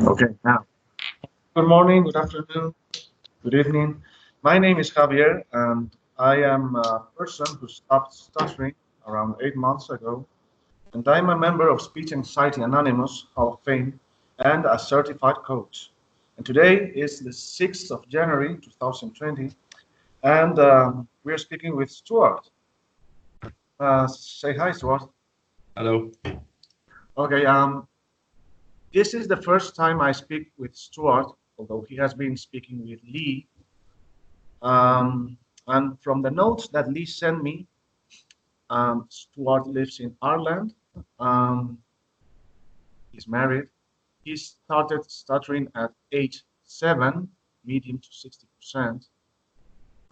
Okay, now, good morning, good afternoon, good evening. My name is Javier, and I am a person who stopped stuttering around 8 months ago. And I'm a member of Speech Anxiety Anonymous Hall of Fame and a certified coach. And today is the 6th of January 2020, and we're speaking with Stuart. Say hi, Stuart. Hello. Okay, this is the first time I speak with Stuart, although he has been speaking with Lee. And from the notes that Lee sent me, Stuart lives in Ireland. Um, he's married. He started stuttering at age 7, medium to 60%.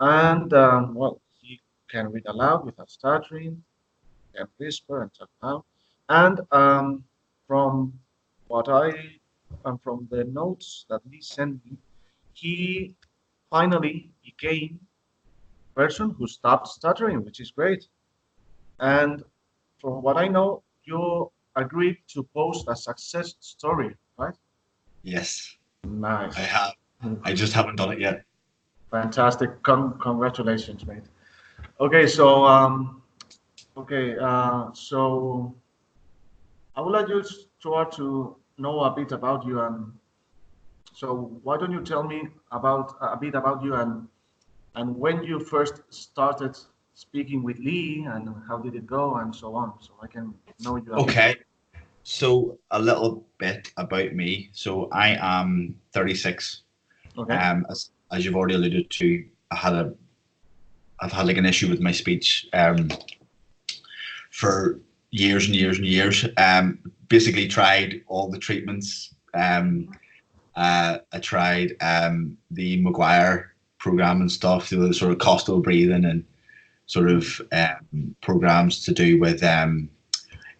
And well, he can read aloud without stuttering, can whisper and talk out. And from what I, from the notes that Lee sent me, he finally became a person who stopped stuttering, which is great. And from what I know, you agreed to post a success story, right? Yes, I Nice. have. Mm. I just haven't done it yet. Fantastic. Congratulations, mate. Okay, so so I would like you to know a bit about you, and so why don't you tell me about a bit about you and when you first started speaking with Lee and how did it go and so on, so I can know you a bit better. Okay, so a little bit about me. So I am 36. Okay. As you've already alluded to, I've had like an issue with my speech for years and years and years. Basically tried all the treatments. I tried the McGuire program and stuff, the sort of coastal breathing and sort of programs to do with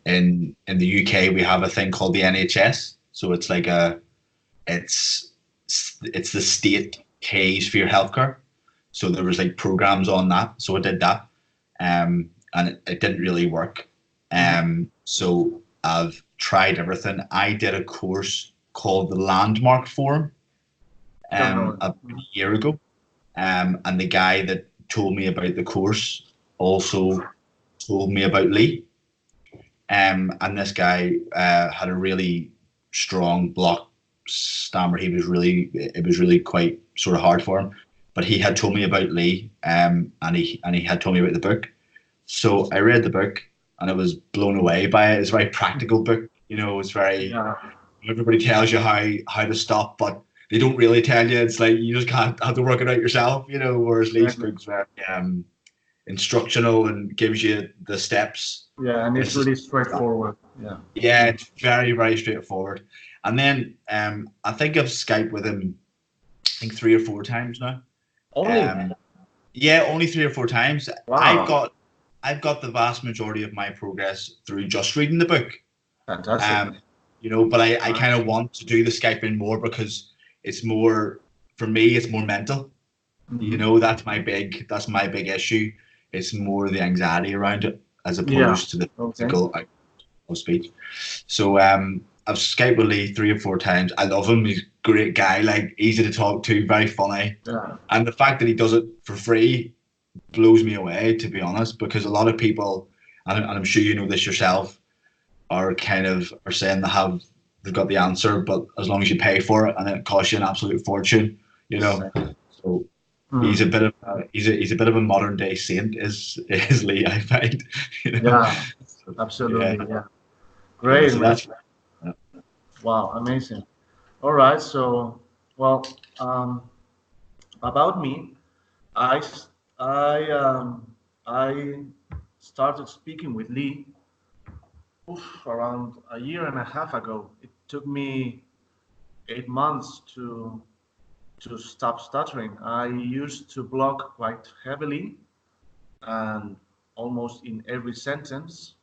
in the UK we have a thing called the NHS. So it's like it's it's the state pays for your healthcare. So there was like programs on that. So I did that, and it didn't really work. Mhm. So I've tried everything. I did a course called the Landmark Forum Don't know. about a year ago, and the guy that told me about the course also told me about Lee. And this guy had a really strong block stammer. It was really quite sort of hard for him. But he had told me about Lee, and he had told me about the book. So I read the book, and I was blown away by it. It's a very practical book. You know, it's very Yeah. everybody tells you how to stop, but they don't really tell you. It's like you just can't have to work it out yourself. You know, whereas Lee's Exactly. book's very instructional and gives you the steps. Yeah, and it's This is really straightforward. Yeah. yeah, it's very straightforward. And then I think I've Skyped with him, I think 3 or 4 times now. Only. Um, yeah, only 3 or 4 times. I've Wow. got I've got the vast majority of my progress through just reading the book. Fantastic. Um, but I kind Nice. of want to do the Skyping more because it's more for me. It's more mental. Hmm. That's my big issue. It's more the anxiety around it as Yeah. opposed to the Okay. physical of speech. So I've Skyped with Lee 3 or 4 times. I love him. He's a great guy, like easy to talk to, very funny. Yeah. And the fact that he does it for free blows me away, to be honest, because a lot of people, and I'm sure you know this yourself, are kind of are saying they've got the answer, but as long as you pay for it and it costs you an absolute fortune, you know. Exactly. So Hmm. he's a bit of a modern day saint, is Lee, I find. You know. Yeah. Yeah. Absolutely. Yeah. Yeah. Great, So man. that's Wow. Amazing. All right. So, well, about me, I s- I started speaking with Lee around a year and a half ago. It took me 8 months to stop stuttering. I used to block quite heavily and almost in every sentence.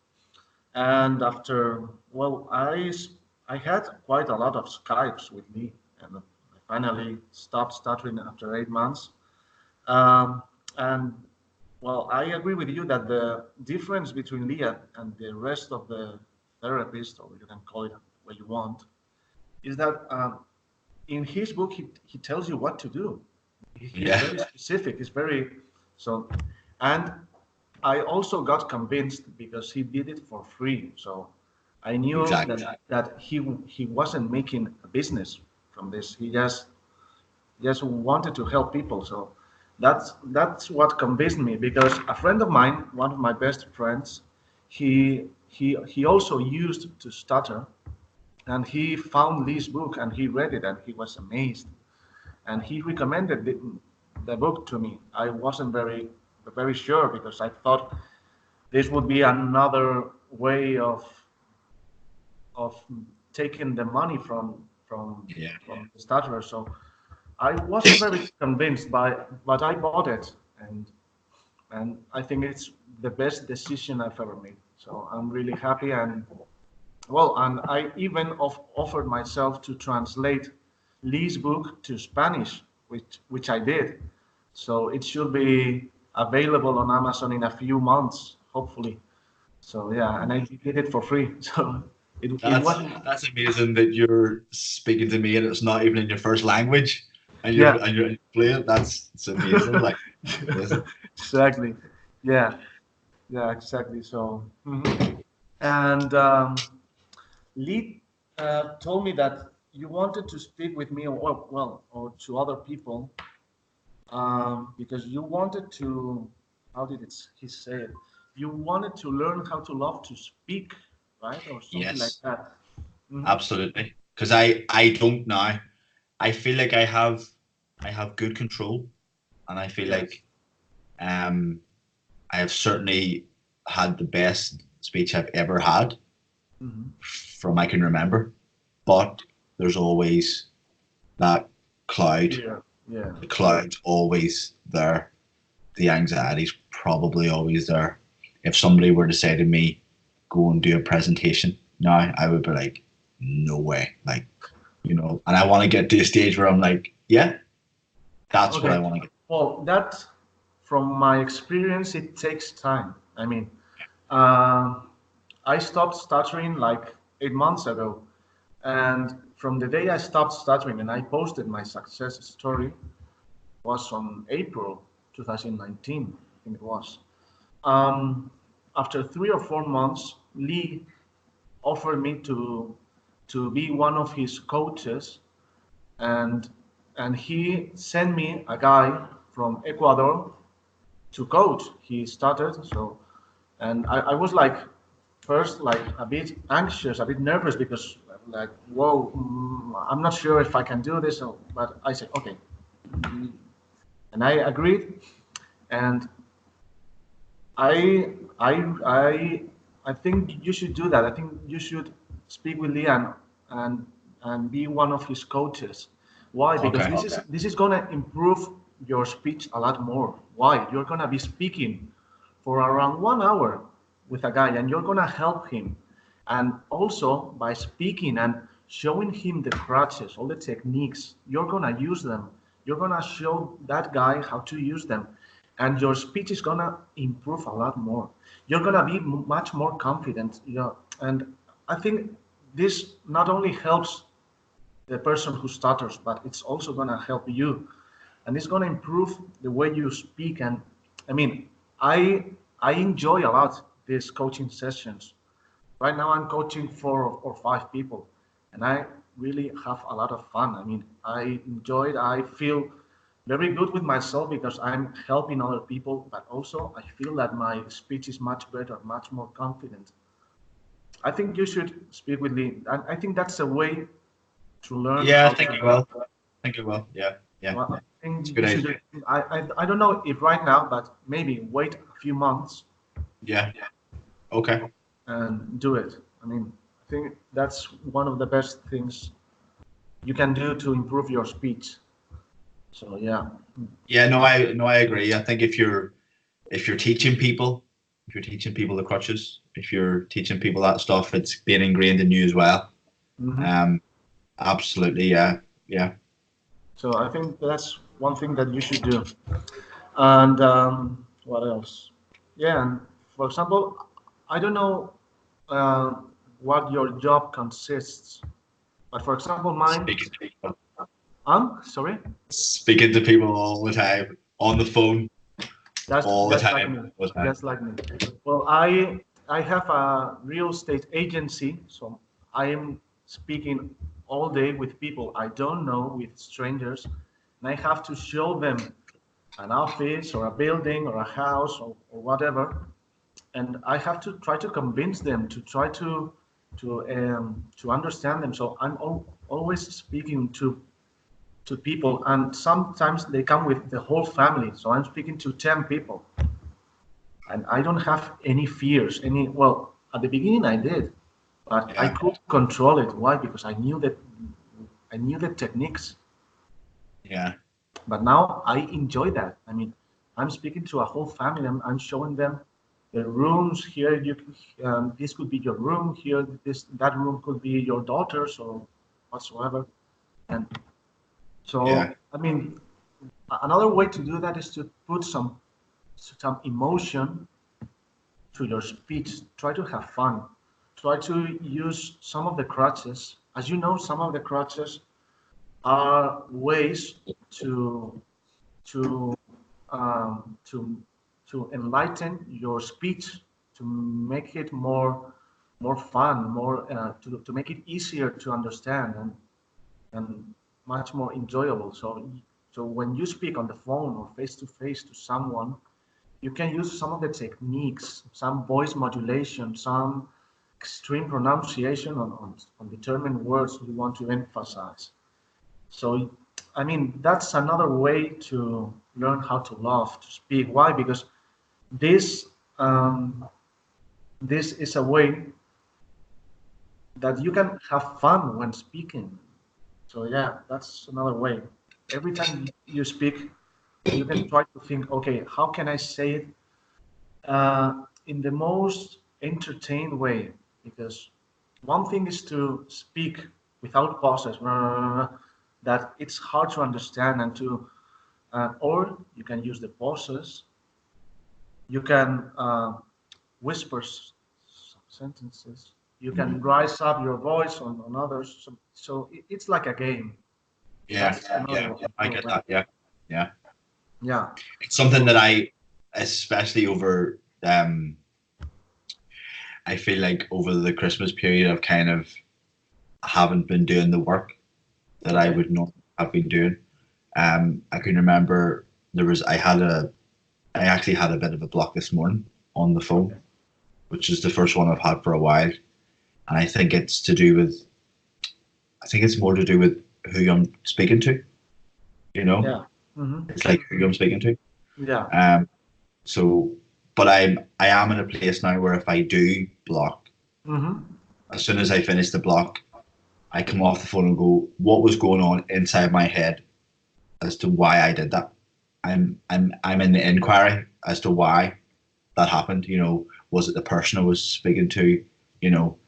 And after, well, I had quite a lot of Skypes with Lee, and I finally stopped stuttering after 8 months. Um, and well, I agree with you that the difference between Lee and the rest of the therapists, or you can call it what you want, is that in his book he tells you what to do. He's Yeah, very specific. He's very so, and I also got convinced because he did it for free. So I knew exactly. that he wasn't making a business from this. He just wanted to help people. So that's what convinced me because a friend of mine, one of my best friends, he also used to stutter, and he found this book and he read it and he was amazed, and he recommended the book to me. I wasn't very sure because I thought this would be another way of taking the money Yeah, from the stutterer. So I wasn't very convinced by, but I bought it, and I think it's the best decision I've ever made. So I'm really happy, and well, and I even offered myself to translate Lee's book to Spanish, which I did. So it should be available on Amazon in a few months, hopefully. So yeah, and I did it for free. So it that's wasn't. that's amazing that you're speaking to me and it's not even in your first language, and Yeah. you're playing. That's it's amazing. Like amazing. Exactly. Yeah. Yeah. Exactly. So. And Lee told me that you wanted to speak with me, or well, or to other people, because you wanted to. How did he say it? You wanted to learn how to love to speak, right, or something like Yes, that. Hmm. absolutely. Because I don't now. I feel like I have good control, and I feel Yes. like um I have certainly had the best speech I've ever had Hmm. from I can remember. But there's always that cloud. Yeah. Yeah. The cloud's always there. The anxiety's probably always there. If somebody were to say to me, go and do a presentation now, I would be like, no way. Like, and I want to get to a stage where I'm like, yeah, that's what I Okay. want to get. Well, that, from my experience, it takes time. I mean, uh, I stopped stuttering like 8 months ago. And from the day I stopped stuttering and I posted my success story was on April 2019, I think it was. Um, After 3 or 4 months, Lee offered me to be one of his coaches, and he sent me a guy from Ecuador to coach. He started so, and I was like first like a bit anxious, a bit nervous because like whoa, I'm not sure if I can do this. So, but I said okay, and I agreed, and I I I I think you should do that. I think you should speak with Leon and be one of his coaches. Why? Because Okay. this is gonna improve your speech a lot more. Why? You're gonna be speaking for around 1 hour with a guy, and you're gonna help him. And also by speaking and showing him the crutches, all the techniques, you're gonna use them. You're gonna show that guy how to use them, and your speech is gonna improve a lot more. You're gonna be much more confident. And I think this not only helps the person who stutters, but it's also gonna help you, and it's gonna improve the way you speak. And I mean, I I enjoy a lot these coaching sessions. Right now, I'm coaching 4 or 5 people, and I really have a lot of fun. I mean, I enjoy it. I feel very good with myself because I'm helping other people, but also I feel that my speech is much better, much more confident. I think you should speak with Lee. And I think that's a way to learn Yeah, I how think to. it will. I think it will. Yeah, yeah. Well, I It's a think good you idea. should. I don't know if right now, but maybe wait a few months Yeah. Okay. and do it. I mean, I think that's one of the best things you can do to improve your speech. So yeah. Yeah, no, I agree. I think if you're teaching people, if you're teaching people the crutches, if you're teaching people that stuff, it's being ingrained in you as well. Hmm. Um, absolutely, yeah, yeah. So I think that's one thing that you should do. And what else? Yeah, and for example, I don't know uh, what your job consists. But for example, mine, Speaking to people, sorry, speaking to people all the time on the phone, all the that's like time, me. all the time. That's like me. Well, I have a real estate agency, so I am speaking all day with people I don't know, with strangers, and I have to show them an office or a building or a house or whatever, and I have to try to convince them to try to understand them. So I'm always speaking to people, and sometimes they come with the whole family. So I'm speaking to 10 people, and I don't have any fears. Any well, at the beginning I did, but I Yeah, could control it. Why? Because I knew the techniques. yeah, But now I enjoy that. I mean, I'm speaking to a whole family. I'm showing them the rooms here. This could be your room here. That room could be your daughter's or whatsoever. And yeah, so, I mean, another way to do that is to put some emotion to your speech. Try to have fun. Try to use some of the crutches. As you know, some of the crutches are ways to to to enlighten your speech, to make it more fun, more to make it easier to understand and much more enjoyable. So when you speak on the phone or face to face to someone, you can use some of the techniques, some voice modulation, some extreme pronunciation on determined words you want to emphasize. So, I mean, that's another way to learn how to laugh, to speak. Why? Because this um, this is a way that you can have fun when speaking. So yeah, that's another way. Every time you speak, you can try to think, okay, how can I say it in the most entertained way? Because one thing is to speak without pauses, that it's hard to understand and to or you can use the pauses. You can whisper sentences. You can rise up your voice on others. So it's like a game. yeah, That's another, yeah. I another get way. that. Yeah, yeah. Yeah. It's something So that especially over, I feel like over the Christmas period, I've kind of haven't been doing the work that I okay. would not have been doing. I can remember I actually had a bit of a block this morning on the phone, Okay. which is the first one I've had for a while, and I think it's to do with, I think it's more to do with who I'm speaking to. You know, Yeah. Hmm. it's like who I'm speaking to. Yeah. Um, so, but I am in a place now where if I do block, Hmm. as soon as I finish the block, I come off the phone and go, what was going on inside my head as to why I did that. I'm in the inquiry as to why that happened. You know, was it the person I was speaking to? You know,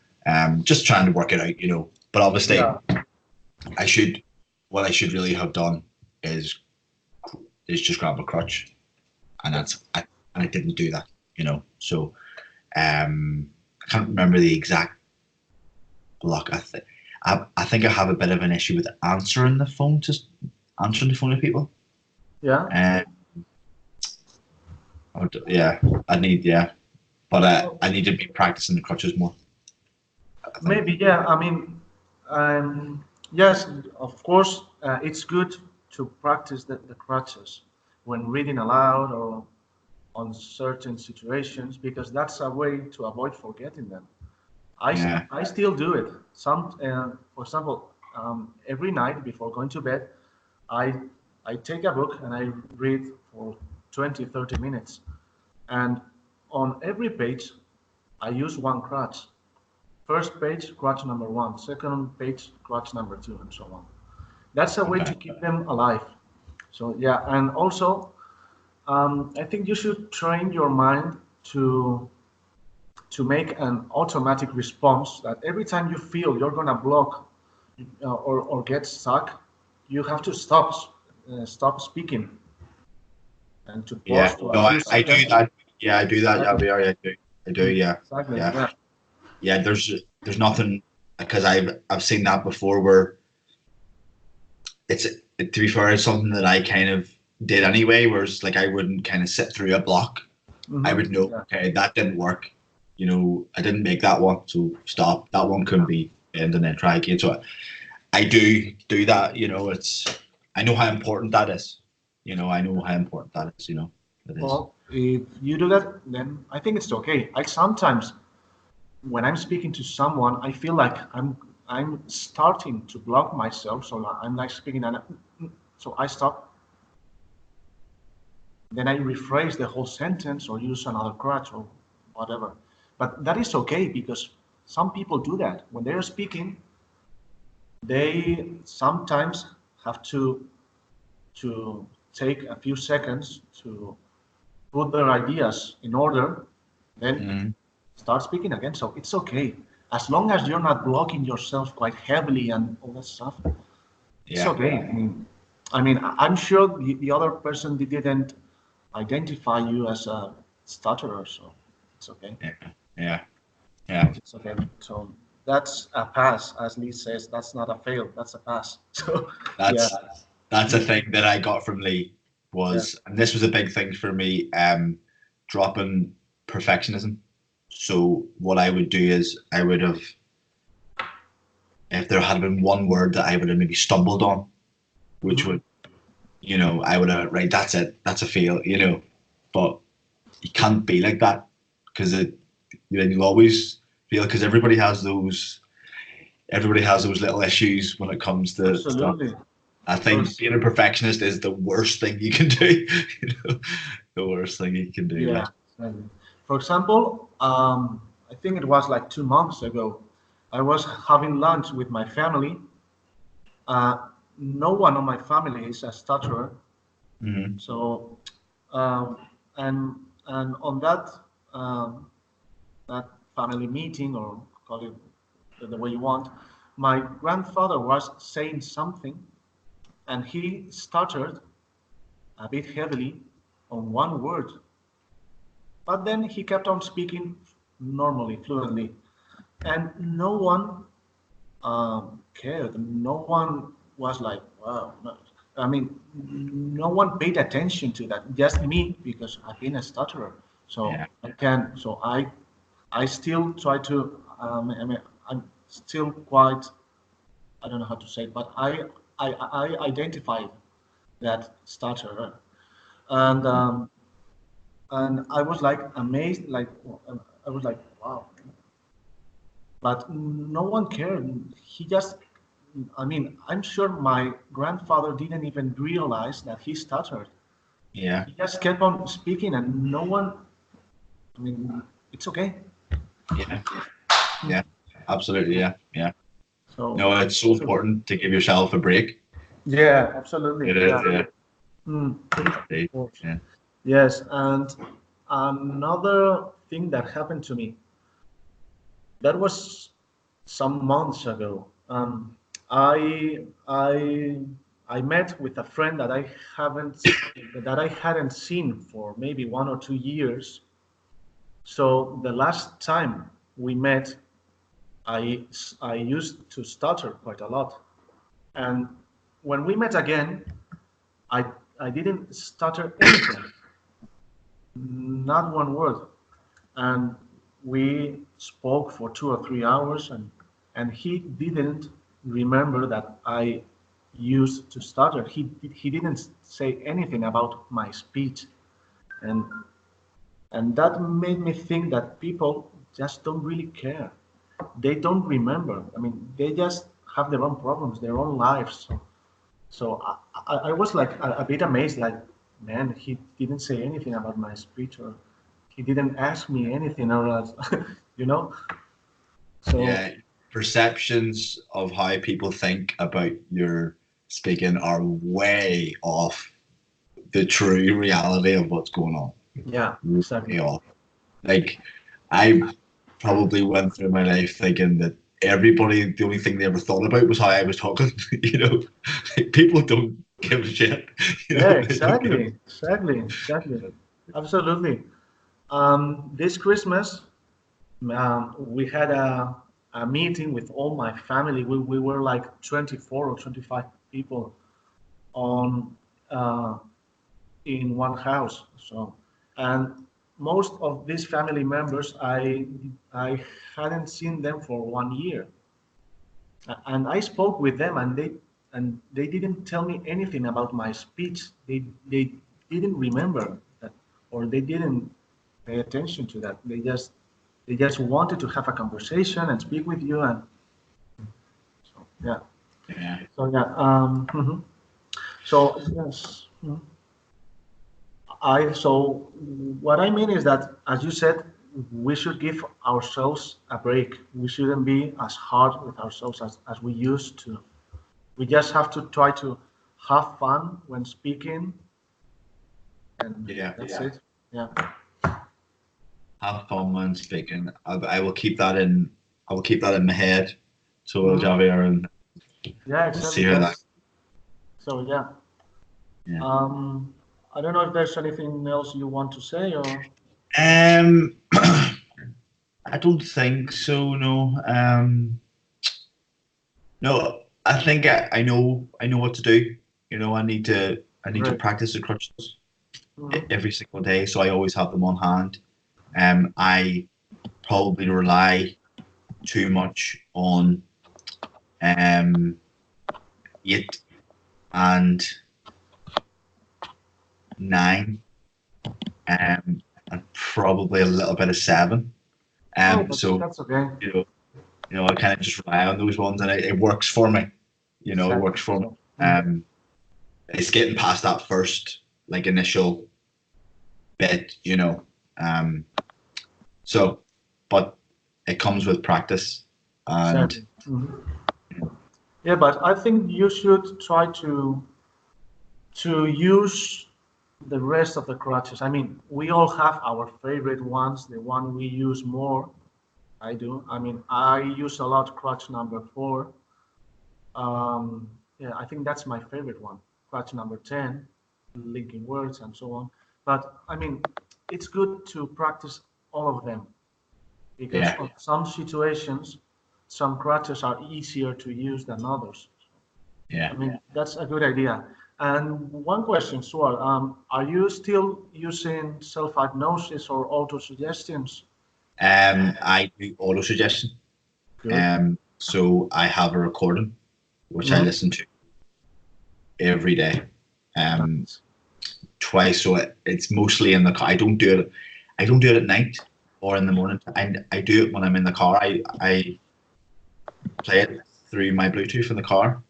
just trying to work it out. You know, but obviously, Yeah. I should. What I should really have done is just grab a crutch, and I didn't do that. You know, so I can't remember the exact block. I think I have a bit of an issue with answering the phone to people. Yeah. Uh, yeah, I need but Well, I need to be practicing the crutches more. I think. maybe. Yeah. I mean, yes, of course, it's good to practice the crutches when reading aloud or on certain situations because that's a way to avoid forgetting them. Yeah, I still do it. For example, every night before going to bed, I I take a book and I read for 20, 30 minutes. And on every page, I use one crutch. First page, crutch number one. Second page, crutch number two, and so on. That's a way okay. to keep them alive. So yeah, and also I think you should train your mind to make an automatic response that every time you feel you're gonna block or get stuck, you have to stop speaking and to Yeah, pause to no, adjust I do attention. that. Yeah, I do that. Exactly. Javier. I do. Yeah, Exactly. yeah, Yeah. yeah. There's nothing. because I've seen that before where to be fair, it's something that I kind of did anyway, whereas like I wouldn't kind of sit through a block. I would know, Yeah. okay, that didn't work. You know, I didn't make that one, so stop. That one couldn't be end and then try again. So I do that, you know, I know how important that is. You know, I know how important that is, you know. It is. Well, if you do that, then I think it's okay. I sometimes, when I'm speaking to someone, I feel like I'm starting to block myself. So I'm like speaking, and so I stop. Then I rephrase the whole sentence or use another crutch or whatever. But that is okay because some people do that when they're speaking. They sometimes have to take a few seconds to put their ideas in order, then Mhm. start speaking again. So it's okay. As long as you're not blocking yourself quite heavily and all that stuff, it's Yeah, okay. I'm sure the other person didn't identify you as a stutterer, so it's okay. yeah, yeah, yeah. It's okay. So that's a pass, as Lee says. That's not a fail. That's a pass. So yeah, That's that's a thing that I got from Lee yeah. was, and this was a big thing for me, dropping perfectionism. So what I would do is I would have, if there had been one word that I would have maybe stumbled on, which Mhm. would, you know, I would have, right, that's it, that's a fail, you know. But you can't be like that because you always feel, because everybody has those little issues when it comes to stuff. Absolutely. I For, think being a perfectionist is the worst thing you can do. You know, the worst thing you can do. yeah. Like, For example, I think it was like 2 months ago. I was having lunch with my family. Uh, no one on my family is a stutterer, mm-hmm. so um, and and on um, that family meeting, or call it the way you want, my grandfather was saying something, and he stuttered a bit heavily on one word, but then he kept on speaking normally, fluently, and no one cared. No one was like, wow. No. I mean, no one paid attention to that. Just me, because I've been a stutterer. So Yeah, I can. So I still try to. I'm still quite. I don't know how to say it, but I identified that stutterer, and I was like amazed. Like I was like, wow. But no one cared. He just, I'm sure my grandfather didn't even realize that he stuttered. yeah, He just kept on speaking, and no one, I mean, it's okay. yeah, yeah. Absolutely, yeah, yeah. So, No, it's so important to give yourself a break. yeah, absolutely. It is, Yeah. yeah. Mm, Indeed, of course. yeah. Yes, and another thing that happened to me, that was some months ago. I met with a friend that I hadn't seen for maybe 1 or 2 years. So the last time we met, I used to stutter quite a lot, and when we met again, I I didn't stutter anything, not one word, and we spoke for 2 or 3 hours, and he didn't remember that I used to stutter. He didn't say anything about my speech, and that made me think that people just don't really care. They don't remember. I mean, they just have their own problems, their own lives. So I was like a bit amazed, like, man, he didn't say anything about my speech, or he didn't ask me anything, or else, you know. So Yeah, perceptions of how people think about your speaking are way off the true reality of what's going on. yeah, exactly. Way off. Like, I probably went through my life thinking that everybody, the only thing they ever thought about was how I was talking. You know, like, people don't give a shit. You Yeah, know, they don't give. exactly, absolutely. This Christmas, we had a a meeting with all my family. We were like 24 or 25 people on uh, in one house. So, and most of these family members, I hadn't seen them for 1 year, and I spoke with them, and they didn't tell me anything about my speech. They didn't remember that, or they didn't pay attention to that. They just wanted to have a conversation and speak with you, and so yeah. Yeah. So yeah. So yes. So what I mean is that, as you said, we should give ourselves a break. We shouldn't be as hard with ourselves as we used to. We just have to try to have fun when speaking, and Yeah. that's it. Yeah. Have fun when speaking. I will keep that in. I will keep that in my head. So will Mhm. Javier, and Yeah, we'll exactly. see how that. Yes. So yeah. Yeah. I don't know if there's anything else you want to say, or Um, I don't think so. No. No. I think I know. I know what to do. You know, I need to great. practice the crutches Mhm. every single day, so I always have them on hand. I probably rely too much on um 8 and 9, and probably a little bit of 7. Oh, So that's okay. you know, I kind of just rely on those ones, and it works for me. You know, it Exactly. works for me. So, It's getting past that first like initial bit, Um, so, but it comes with practice, and exactly. Yeah, but I think you should try to use the rest of the crutches. I mean, we all have our favorite ones, the one we use more. I do. I mean, I use a lot crutch number 4. Yeah, I think that's my favorite one. Crutch number 10, linking words and so on. But I mean, it's good to practice all of them, because yeah, on some situations, some crutches are easier to use than others. I yeah. mean, that's a good idea. And one question, Stuart, are you still using self-hypnosis or auto-suggestions? I do auto suggestion. Good. So I have a recording which I Mm-hmm. listen to every day, um, Nice. twice. So it's mostly in the car. I don't do it. I don't do it at night or in the morning. I do it when I'm in the car. I play it through my Bluetooth in the car.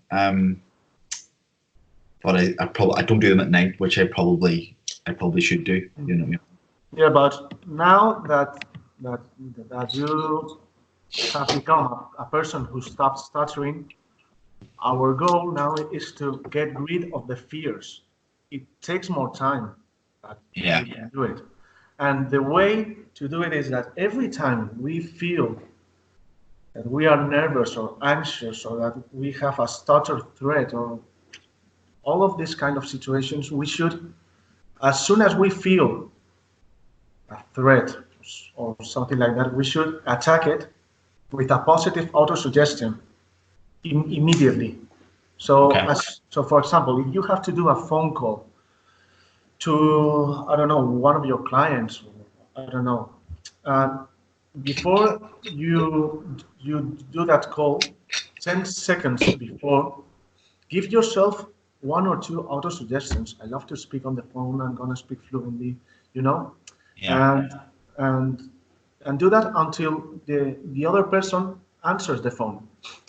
But I don't do them at night, which I probably should do. You know. Yeah, but now that that you have become a person who stopped stuttering, our goal now is to get rid of the fears. It takes more time, but Yeah. you can do it. And the way to do it is that every time we feel that we are nervous or anxious, or that we have a stutter threat, or all of these kind of situations, we should, as soon as we feel a threat or something like that, we should attack it with a positive auto-suggestion immediately. So, Okay. for example, if you have to do a phone call to, I don't know, one of your clients, I don't know, uh, before you do that call, 10 seconds before, give yourself one or two auto suggestions. I love to speak on the phone. I'm gonna speak fluently, you know, Yeah. and and and do that until the other person answers the phone.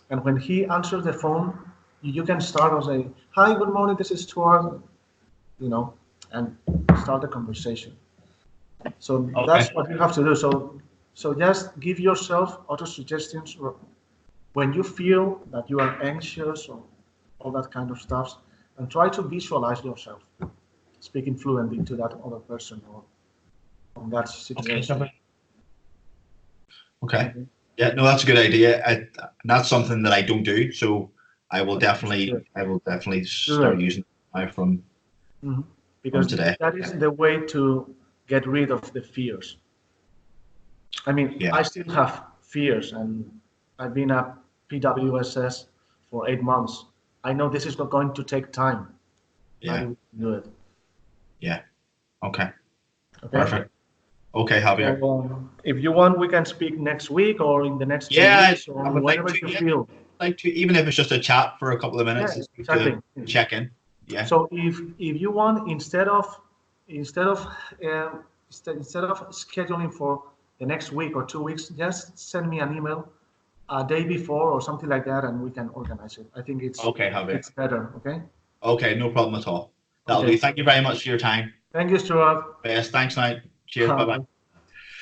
And when he answers the phone, you can start or say, "Hi, good morning. This is Stuart," you know, and start the conversation. So Okay. that's what you have to do. So just give yourself auto suggestions when you feel that you are anxious or all that kind of stuff, and try to visualize yourself speaking fluently to that other person or on that Okay. situation. Okay. Mhm. Yeah, no, that's a good idea. That's something that I don't do, so Good. I will definitely Do start it. using it Mhm. from Because today. that is the way to get rid of the fears. I mean, Yeah, I still have fears, and I've been at PWSS for 8 months. I know this is not going to take time. Yeah. Maybe we can do it. Yeah. Okay. Okay. Perfect. Okay, Javier. So, if you want, we can speak next week or in the next 2 Yeah, weeks or I would like whenever to. you Yeah, feel. like to, even if it's just a chat for a couple of minutes, Yeah, it's good exactly. to check in. Yeah. So if you want, instead of instead of scheduling for the next week or 2 weeks, just send me an email a day before or something like that, and we can organize it. I think Okay, Javier. it's better. Okay. Okay, no problem at all. That'll Okay. do. Thank you very much for your time. Thank you, Stuart. Best. Thanks, night. Cheers. Bye bye.